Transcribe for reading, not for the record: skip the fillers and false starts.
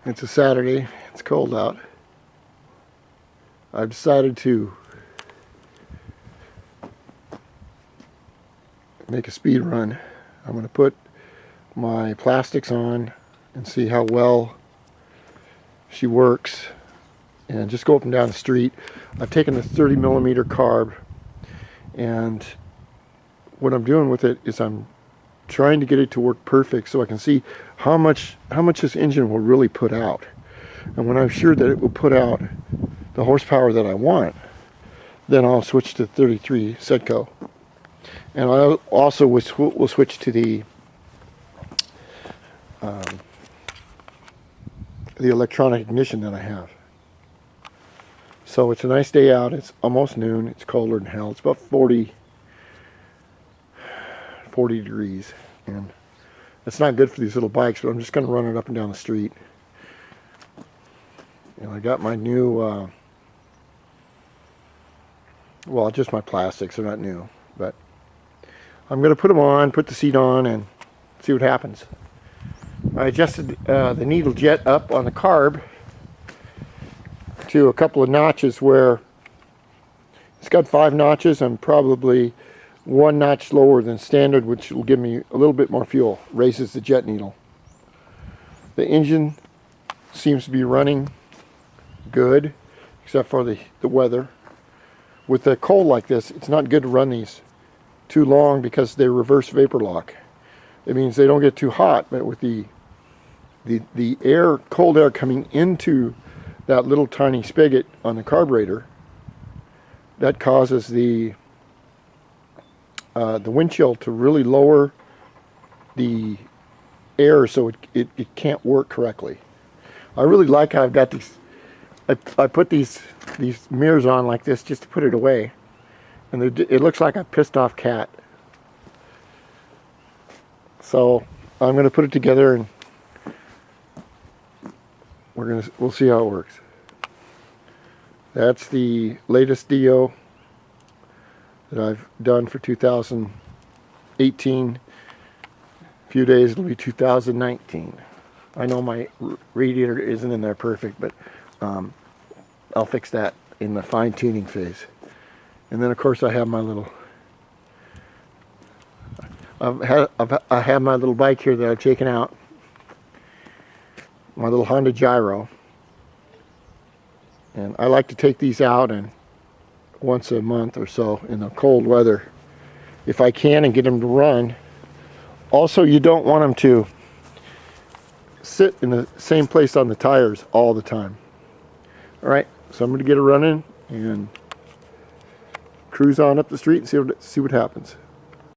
It's a Saturday, it's cold out. I've decided to make a speed run. I'm going to put my plastics on and see how well she works and just go up and down the street. I've taken a 30mm carb, and what I'm doing with it is I'm trying to get it to work perfect so I can see how much this engine will really put out. And when I'm sure that it will put out the horsepower that I want, then I'll switch to 33 Sedco. And I also will switch to the electronic ignition that I have. So it's a nice day out. It's almost noon. It's colder than hell. It's about 40 degrees, and it's not good for these little bikes, but I'm just going to run it up and down the street. And I got my new well, just my plastics. They're not new, but I'm going to put them on, put the seat on, and see what happens. I adjusted the needle jet up on the carb to a couple of notches where it's got 5 notches. I'm probably 1 notch lower than standard, which will give me a little bit more fuel. Raises the jet needle. The engine seems to be running good, except for the weather. With a cold like this, it's not good to run these too long because they reverse vapor lock. It means they don't get too hot, but with the air, cold air coming into that little tiny spigot on the carburetor, that causes the wind chill to really lower the air, so it can't work correctly. I really like how I've got these. I put these mirrors on like this just to put it away, and it looks like a pissed off cat. So I'm going to put it together, and we'll see how it works. That's the latest DIO that I've done for 2018. A few days it'll be 2019. I know my radiator isn't in there perfect, but I'll fix that in the fine-tuning phase. And then of course I have my little I have my little bike here that I've taken out, my little Honda Gyro, and I like to take these out and once a month or so in the cold weather if I can, and get them to run. Also, you don't want them to sit in the same place on the tires all the time. Alright, so I'm going to get it running and cruise on up the street and see what happens.